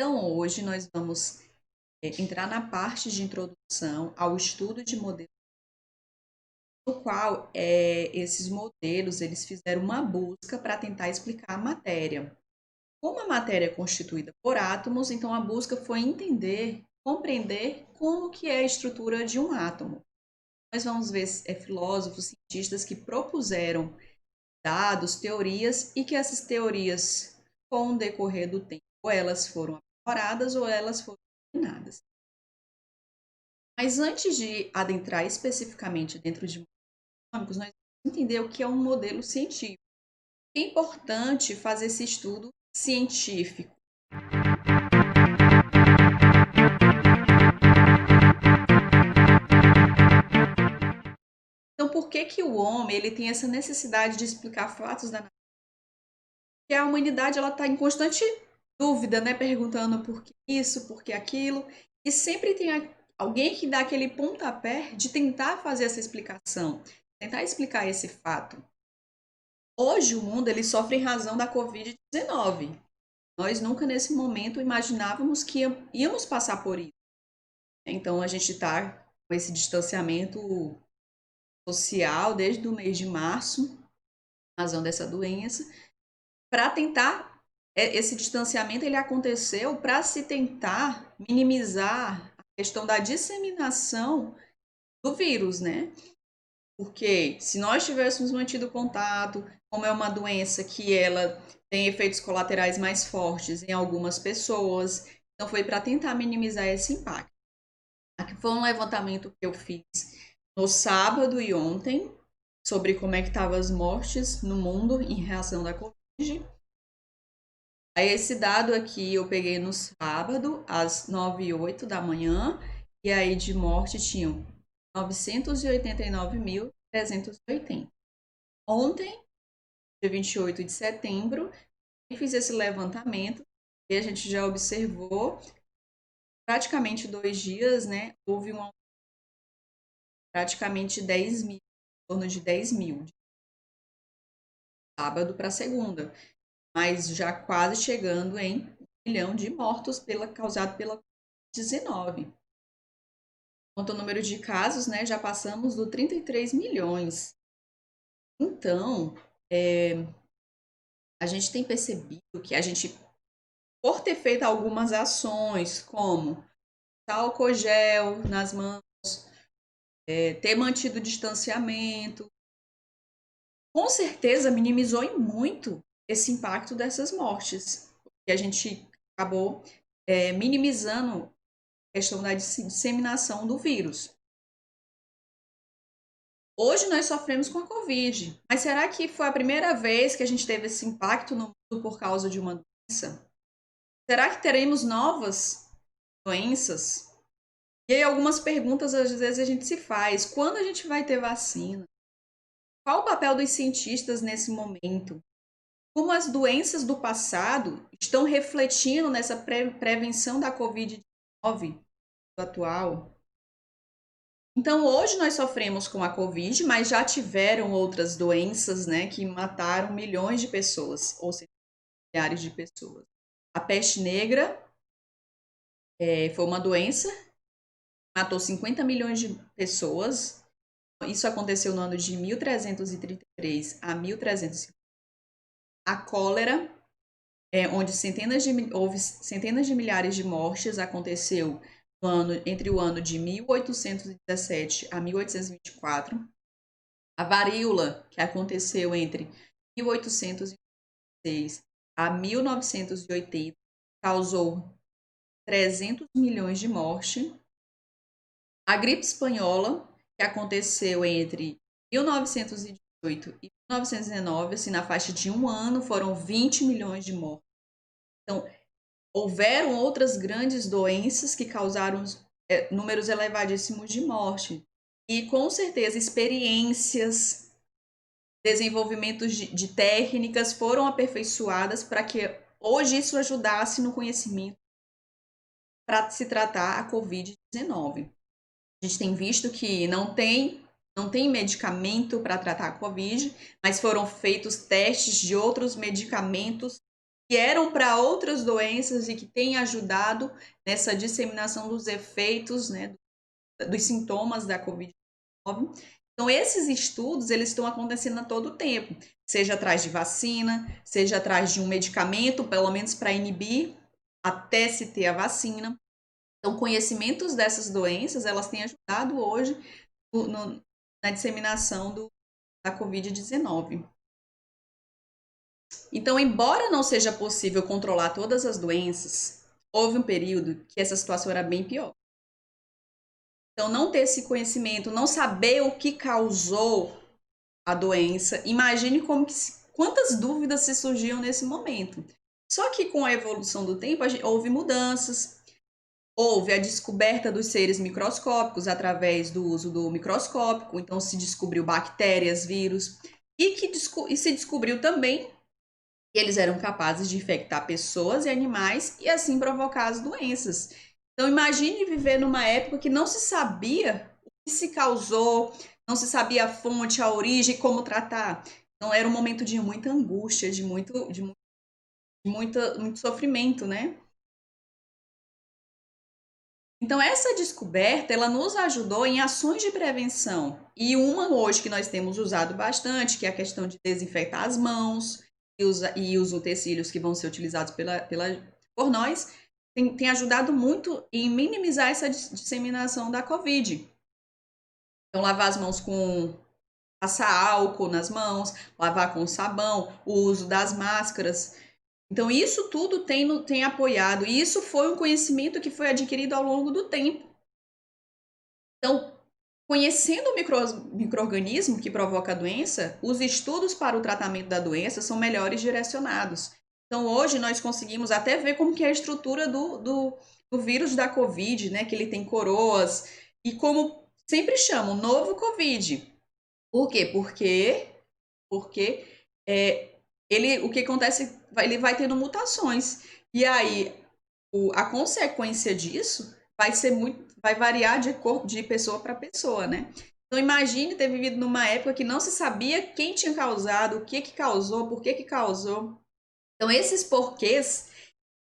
Então, hoje nós vamos entrar na parte de introdução ao estudo de modelos, no qual esses modelos eles fizeram uma busca para tentar explicar a matéria. Como a matéria é constituída por átomos, então a busca foi entender, compreender como que é a estrutura de um átomo. Nós vamos ver filósofos, cientistas que propuseram dados, teorias, e que essas teorias, com o decorrer do tempo, ou elas foram aprimoradas ou elas foram eliminadas. Mas antes de adentrar especificamente dentro de econômicos, nós vamos entender o que é um modelo científico. É importante fazer esse estudo científico. Então, por que que o homem ele tem essa necessidade de explicar fatos da natureza? Porque a humanidade ela está em constante dúvida, né? Perguntando por que isso, por que aquilo, e sempre tem alguém que dá aquele pontapé de tentar fazer essa explicação, tentar explicar esse fato. Hoje o mundo ele sofre em razão da Covid-19. Nós nunca nesse momento imaginávamos que íamos passar por isso. Então a gente está com esse distanciamento social desde o mês de março, em razão dessa doença, para tentar esse distanciamento ele aconteceu para se tentar minimizar a questão da disseminação do vírus, né? Porque se nós tivéssemos mantido contato, como é uma doença que ela tem efeitos colaterais mais fortes em algumas pessoas, então foi para tentar minimizar esse impacto. Aqui foi um levantamento que eu fiz no sábado e ontem sobre como é que estavam as mortes no mundo em reação da Covid. Aí esse dado aqui eu peguei no sábado, às 9h08 da manhã, e aí de morte tinham 989.380. Ontem, dia 28 de setembro, eu fiz esse levantamento e a gente já observou praticamente 2 dias, né? Houve praticamente 10 mil, em torno de 10 mil, de sábado para segunda, mas já quase chegando em 1 milhão de mortos causado pela Covid-19. Quanto ao número de casos, né, já passamos do 33 milhões. Então, a gente tem percebido que a gente, por ter feito algumas ações, como álcool gel nas mãos, ter mantido o distanciamento, com certeza minimizou em muito esse impacto dessas mortes, porque a gente acabou minimizando a questão da disseminação do vírus. Hoje nós sofremos com a Covid, mas será que foi a primeira vez que a gente teve esse impacto no mundo por causa de uma doença? Será que teremos novas doenças? E aí algumas perguntas às vezes a gente se faz. Quando a gente vai ter vacina? Qual o papel dos cientistas nesse momento? Como as doenças do passado estão refletindo nessa prevenção da Covid-19 atual? Então, hoje nós sofremos com a Covid, mas já tiveram outras doenças, né, que mataram milhões de pessoas, ou seja, milhares de pessoas. A peste negra foi uma doença, matou 50 milhões de pessoas. Isso aconteceu no ano de 1333 a 1350. A cólera, onde houve centenas de milhares de mortes, aconteceu entre o ano de 1817 a 1824. A varíola, que aconteceu entre 1806 a 1980, causou 300 milhões de mortes. A gripe espanhola, que aconteceu entre 1918 e 1919, assim, na faixa de 1 ano, foram 20 milhões de mortes. Então, houveram outras grandes doenças que causaram números elevadíssimos de morte. E, com certeza, experiências, desenvolvimentos de técnicas foram aperfeiçoadas para que hoje isso ajudasse no conhecimento para se tratar a Covid-19. A gente tem visto que não tem medicamento para tratar a Covid, mas foram feitos testes de outros medicamentos que eram para outras doenças e que têm ajudado nessa disseminação dos efeitos, né, dos sintomas da Covid-19. Então, esses estudos, eles estão acontecendo a todo tempo, seja atrás de vacina, seja atrás de um medicamento, pelo menos para inibir, até se ter a vacina. Então, conhecimentos dessas doenças, elas têm ajudado hoje na disseminação da Covid-19. Então, embora não seja possível controlar todas as doenças, houve um período que essa situação era bem pior. Então, não ter esse conhecimento, não saber o que causou a doença, imagine quantas dúvidas se surgiam nesse momento. Só que com a evolução do tempo, houve mudanças, houve a descoberta dos seres microscópicos através do uso do microscópico, então se descobriu bactérias, vírus, e se descobriu também que eles eram capazes de infectar pessoas e animais e assim provocar as doenças. Então imagine viver numa época que não se sabia o que se causou, não se sabia a fonte, a origem, como tratar. Então era um momento de muita angústia, muito sofrimento, né? Então essa descoberta, ela nos ajudou em ações de prevenção. E uma hoje que nós temos usado bastante, que é a questão de desinfetar as mãos e os utensílios que vão ser utilizados por nós, tem ajudado muito em minimizar essa disseminação da Covid. Então, lavar as mãos passar álcool nas mãos, lavar com sabão, o uso das máscaras. Então, isso tudo tem apoiado, e isso foi um conhecimento que foi adquirido ao longo do tempo. Então, conhecendo o micro-organismo que provoca a doença, os estudos para o tratamento da doença são melhores direcionados. Então, hoje nós conseguimos até ver como que é a estrutura do vírus da Covid, né? Que ele tem coroas, e como sempre chamam, novo Covid. Por quê? Porque o que acontece, ele vai tendo mutações. E aí, a consequência disso vai variar de pessoa para pessoa, né? Então imagine ter vivido numa época que não se sabia quem tinha causado, o que causou, por que causou. Então esses porquês,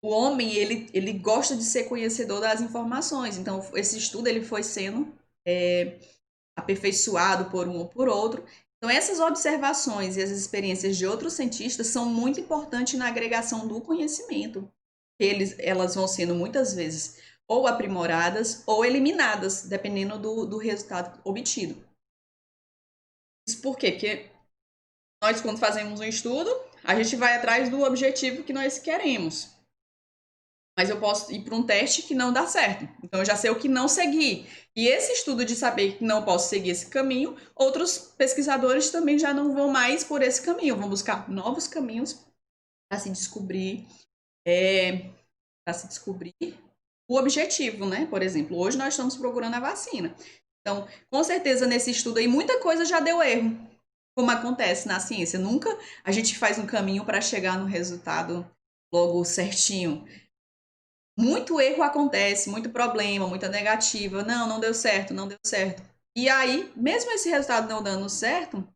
o homem ele gosta de ser conhecedor das informações. Então esse estudo ele foi sendo aperfeiçoado por um ou por outro. Então essas observações e as experiências de outros cientistas são muito importantes na agregação do conhecimento. Elas vão sendo muitas vezes ou aprimoradas ou eliminadas, dependendo do resultado obtido. Isso por quê? Porque nós, quando fazemos um estudo, a gente vai atrás do objetivo que nós queremos. Mas eu posso ir para um teste que não dá certo. Então eu já sei o que não seguir. E esse estudo de saber que não posso seguir esse caminho, outros pesquisadores também já não vão mais por esse caminho, vão buscar novos caminhos para se descobrir o objetivo, né? Por exemplo, hoje nós estamos procurando a vacina. Então, com certeza, nesse estudo aí, muita coisa já deu erro, como acontece na ciência. Nunca a gente faz um caminho para chegar no resultado logo certinho. Muito erro acontece, muito problema, muita negativa. Não deu certo, não deu certo. E aí, mesmo esse resultado não dando certo,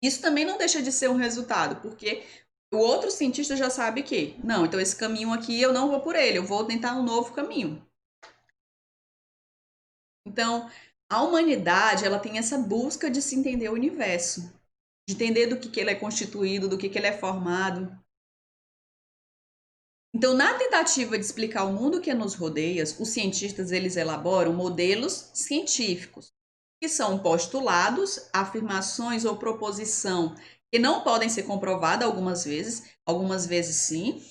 isso também não deixa de ser um resultado, porque o outro cientista já sabe que, não, então esse caminho aqui eu não vou por ele, eu vou tentar um novo caminho. Então, a humanidade, ela tem essa busca de se entender o universo, de entender do que ele é constituído, do que ele é formado. Então, na tentativa de explicar o mundo que nos rodeia, os cientistas eles elaboram modelos científicos, que são postulados, afirmações ou proposição que não podem ser comprovadas algumas vezes sim,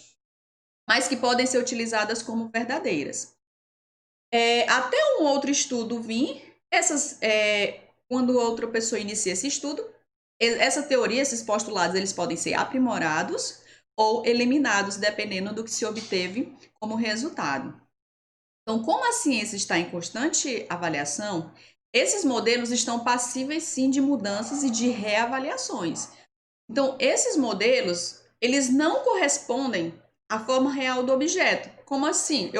mas que podem ser utilizadas como verdadeiras. Até um outro estudo vir, quando outra pessoa inicia esse estudo, essa teoria, esses postulados, eles podem ser aprimorados ou eliminados, dependendo do que se obteve como resultado. Então, como a ciência está em constante avaliação, esses modelos estão passíveis sim de mudanças e de reavaliações. Então, esses modelos, eles não correspondem à forma real do objeto. Como assim?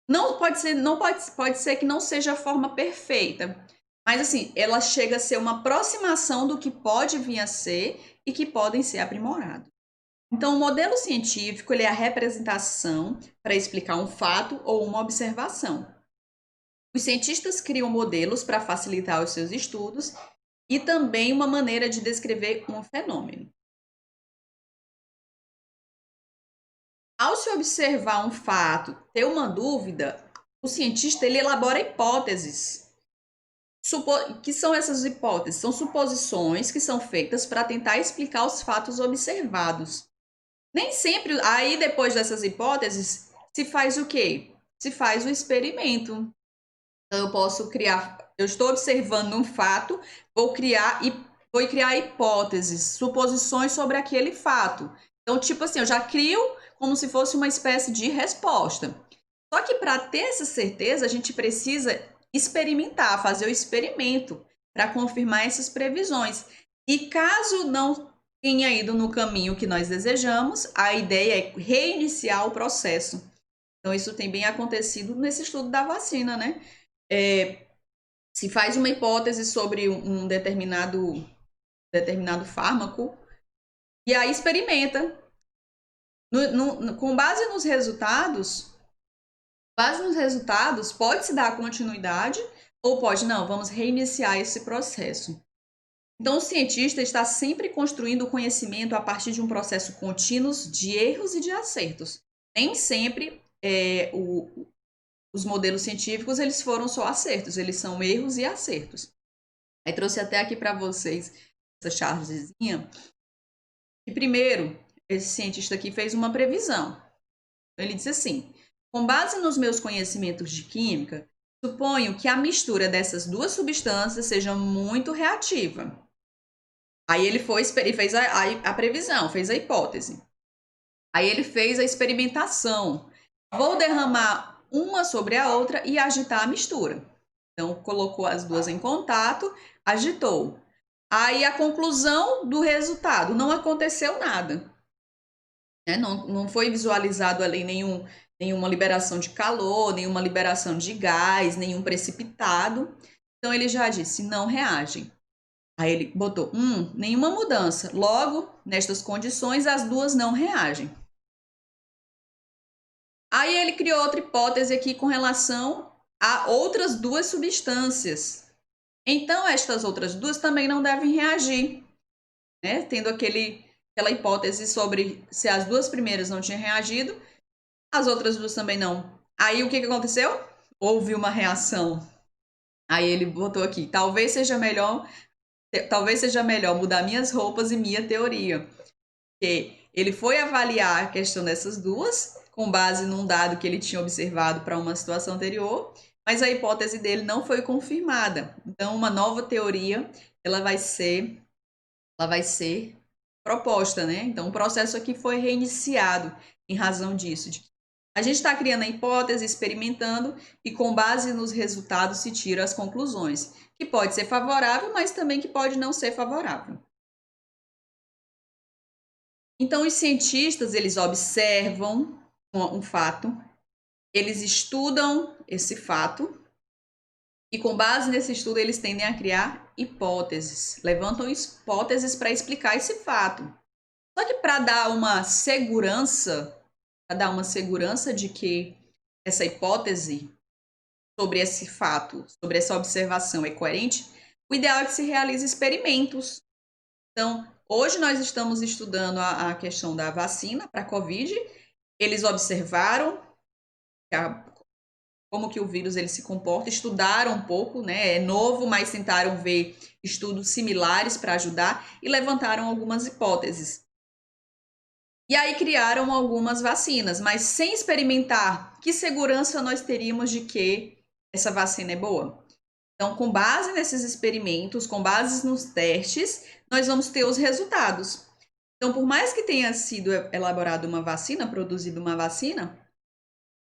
Não pode ser que não seja a forma perfeita. Mas assim, ela chega a ser uma aproximação do que pode vir a ser e que podem ser aprimorados. Então, o modelo científico ele é a representação para explicar um fato ou uma observação. Os cientistas criam modelos para facilitar os seus estudos e também uma maneira de descrever um fenômeno. Ao se observar um fato, ter uma dúvida, o cientista ele elabora hipóteses. Que são essas hipóteses? São suposições que são feitas para tentar explicar os fatos observados. Nem sempre, aí depois dessas hipóteses, se faz o quê? Se faz o experimento. Então, eu posso criar, eu estou observando um fato, vou criar hipóteses, suposições sobre aquele fato. Então, tipo assim, eu já crio como se fosse uma espécie de resposta. Só que para ter essa certeza, a gente precisa experimentar, fazer o experimento para confirmar essas previsões. E caso não tenha ido no caminho que nós desejamos, a ideia é reiniciar o processo. Então, isso tem bem acontecido nesse estudo da vacina, né? Se faz uma hipótese sobre um determinado fármaco e aí experimenta. Com base nos resultados, pode-se dar continuidade ou pode não, vamos reiniciar esse processo. Então, o cientista está sempre construindo o conhecimento a partir de um processo contínuo de erros e de acertos. Nem sempre os modelos científicos eles foram só acertos, eles são erros e acertos. Aí trouxe até aqui para vocês essa chargezinha. E primeiro, esse cientista aqui fez uma previsão. Ele disse assim: com base nos meus conhecimentos de química, suponho que a mistura dessas duas substâncias seja muito reativa. Aí ele fez a previsão, fez a hipótese. Aí ele fez a experimentação. Vou derramar uma sobre a outra e agitar a mistura. Então, colocou as duas em contato, agitou. Aí a conclusão do resultado, não aconteceu nada. Né? Não foi visualizado ali nenhuma liberação de calor, nenhuma liberação de gás, nenhum precipitado. Então ele já disse, não reagem. Aí ele botou, nenhuma mudança. Logo, nestas condições, as duas não reagem. Aí ele criou outra hipótese aqui com relação a outras duas substâncias. Então, estas outras duas também não devem reagir, né? Tendo aquela hipótese sobre se as duas primeiras não tinham reagido, as outras duas também não. Aí o que aconteceu? Houve uma reação. Aí ele botou aqui, talvez seja melhor mudar minhas roupas e minha teoria. Porque ele foi avaliar a questão dessas duas, com base num dado que ele tinha observado para uma situação anterior, mas a hipótese dele não foi confirmada. Então, uma nova teoria, ela vai ser proposta, né? Então, o processo aqui foi reiniciado em razão disso. A gente está criando a hipótese, experimentando, e com base nos resultados se tira as conclusões, que pode ser favorável, mas também que pode não ser favorável. Então, os cientistas, eles observam um fato, eles estudam esse fato, e com base nesse estudo, eles tendem a criar hipóteses, levantam hipóteses para explicar esse fato. Só que para dar uma segurança de que essa hipótese sobre esse fato, sobre essa observação é coerente, o ideal é que se realize experimentos. Então, hoje nós estamos estudando a questão da vacina para a Covid. Eles observaram como que o vírus ele se comporta, estudaram um pouco, né? É novo, mas tentaram ver estudos similares para ajudar e levantaram algumas hipóteses. E aí criaram algumas vacinas, mas sem experimentar que segurança nós teríamos de que essa vacina é boa. Então, com base nesses experimentos, com base nos testes, nós vamos ter os resultados. Então, por mais que tenha sido elaborada uma vacina, produzida uma vacina,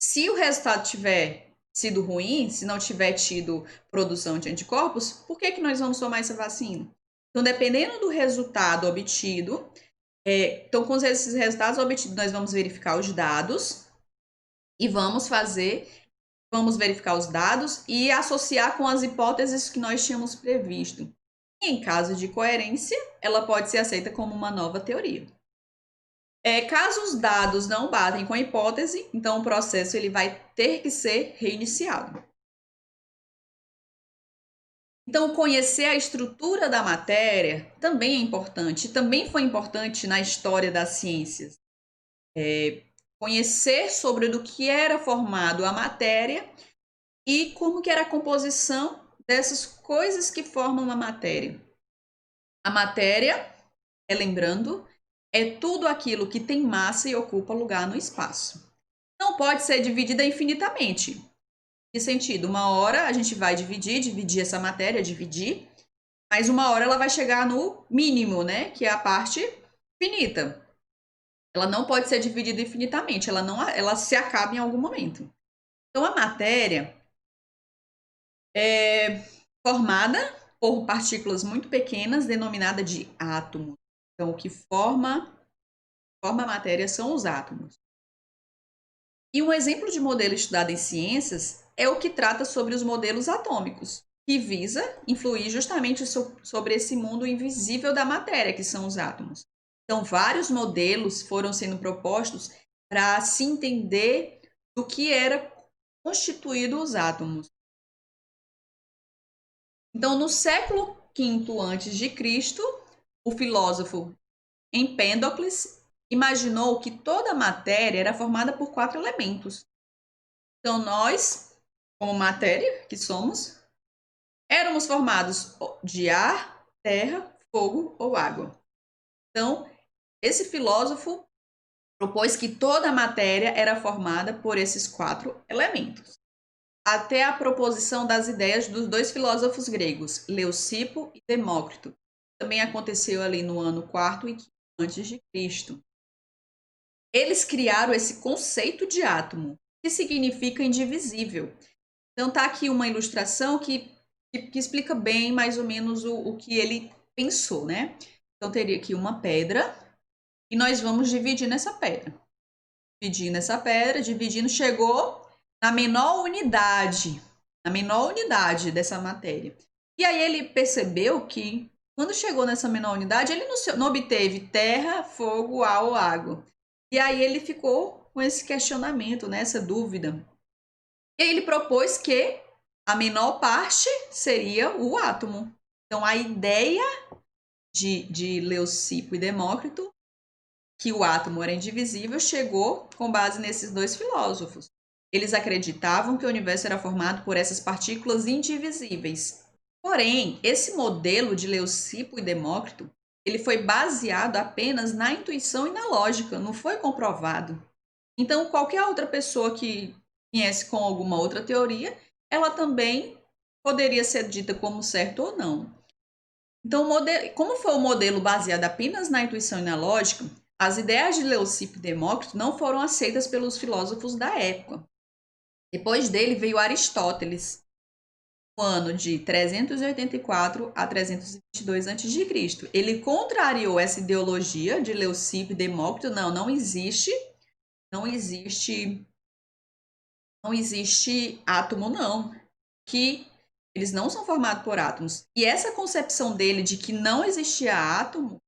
se o resultado tiver sido ruim, se não tiver tido produção de anticorpos, por que nós vamos tomar essa vacina? Então, dependendo do resultado obtido, então, com esses resultados obtidos, nós vamos verificar os dados e vamos fazer vamos verificar os dados e associar com as hipóteses que nós tínhamos previsto. E, em caso de coerência, ela pode ser aceita como uma nova teoria. Caso os dados não batem com a hipótese, então o processo ele vai ter que ser reiniciado. Então, conhecer a estrutura da matéria também é importante, também foi importante na história das ciências. Conhecer sobre do que era formado a matéria e como que era a composição dessas coisas que formam a matéria. A matéria, lembrando, é tudo aquilo que tem massa e ocupa lugar no espaço. Não pode ser dividida infinitamente. Que sentido? Uma hora a gente vai dividir essa matéria, mas uma hora ela vai chegar no mínimo, né? Que é a parte finita. Ela não pode ser dividida infinitamente, ela se acaba em algum momento. Então a matéria é formada por partículas muito pequenas, denominada de átomos. Então o que forma a matéria são os átomos. E um exemplo de modelo estudado em ciências é o que trata sobre os modelos atômicos, que visa influir justamente sobre esse mundo invisível da matéria, que são os átomos. Então, vários modelos foram sendo propostos para se entender do que era constituído os átomos. Então, no século V a.C., o filósofo Empédocles imaginou que toda a matéria era formada por 4 elementos. Então, nós, como matéria que somos, éramos formados de ar, terra, fogo ou água. Então, esse filósofo propôs que toda a matéria era formada por esses 4 elementos. Até a proposição das ideias dos 2 filósofos gregos, Leucipo e Demócrito. Também aconteceu ali no ano 4 e 5 a.C. Eles criaram esse conceito de átomo, que significa indivisível. Então tá aqui uma ilustração que explica bem mais ou menos o que ele pensou, né? Então teria aqui uma pedra e nós vamos dividir nessa pedra. Dividindo, chegou na menor unidade dessa matéria. E aí ele percebeu que quando chegou nessa menor unidade, ele não obteve terra, fogo, ar ou água. E aí ele ficou com esse questionamento, né, essa dúvida. E aí ele propôs que a menor parte seria o átomo. Então, a ideia de Leucipo e Demócrito, que o átomo era indivisível, chegou com base nesses 2 filósofos. Eles acreditavam que o universo era formado por essas partículas indivisíveis. Porém, esse modelo de Leucipo e Demócrito, ele foi baseado apenas na intuição e na lógica, não foi comprovado. Então, qualquer outra pessoa que viesse com alguma outra teoria, ela também poderia ser dita como certo ou não. Então, como foi um modelo baseado apenas na intuição e na lógica, as ideias de Leucipo e Demócrito não foram aceitas pelos filósofos da época. Depois dele veio Aristóteles, no ano de 384 a 322 a.C. Ele contrariou essa ideologia de Leucipo e Demócrito. Não existe átomo, não. Que eles não são formados por átomos. E essa concepção dele de que não existia átomo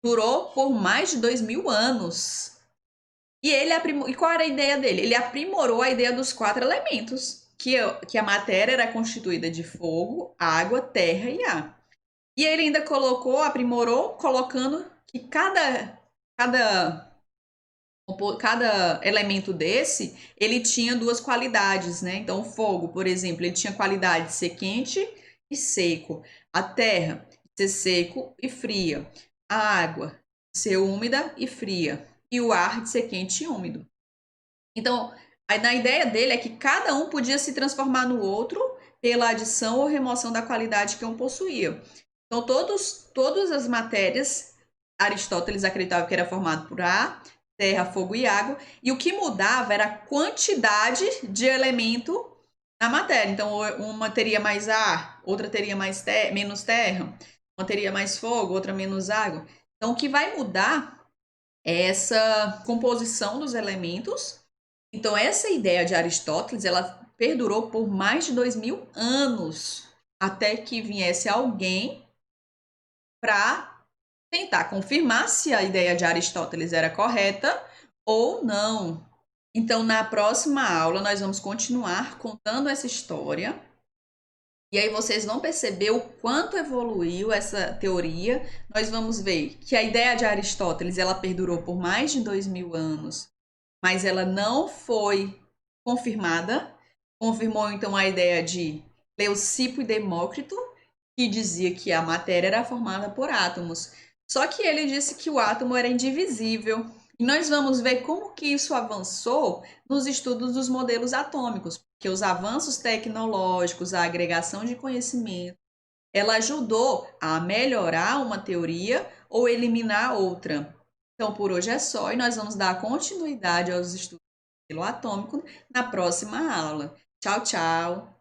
durou por mais de 2000 anos. E qual era a ideia dele? Ele aprimorou a ideia dos 4 elementos, que a matéria era constituída de fogo, água, terra e ar. E ele ainda aprimorou, colocando que cada elemento desse, ele tinha 2 qualidades, né? Então, o fogo, por exemplo, ele tinha qualidade de ser quente e seco. A terra, de ser seco e fria. A água, de ser úmida e fria. E o ar, de ser quente e úmido. Então, a ideia dele é que cada um podia se transformar no outro pela adição ou remoção da qualidade que um possuía. Então, todas as matérias, Aristóteles acreditava que era formado por ar, terra, fogo e água, e o que mudava era a quantidade de elemento na matéria. Então, uma teria mais ar, outra teria menos terra, uma teria mais fogo, outra menos água. Então, o que vai mudar essa composição dos elementos. Então, essa ideia de Aristóteles, ela perdurou por mais de 2000 anos, até que viesse alguém para tentar confirmar se a ideia de Aristóteles era correta ou não. Então, na próxima aula, nós vamos continuar contando essa história. E aí vocês vão perceber o quanto evoluiu essa teoria. Nós vamos ver que a ideia de Aristóteles ela perdurou por mais de 2000 anos, mas ela não foi confirmada. Confirmou então a ideia de Leucipo e Demócrito, que dizia que a matéria era formada por átomos. Só que ele disse que o átomo era indivisível. E nós vamos ver como que isso avançou nos estudos dos modelos atômicos, porque os avanços tecnológicos, a agregação de conhecimento, ela ajudou a melhorar uma teoria ou eliminar outra. Então, por hoje é só e nós vamos dar continuidade aos estudos do modelo atômico na próxima aula. Tchau, tchau!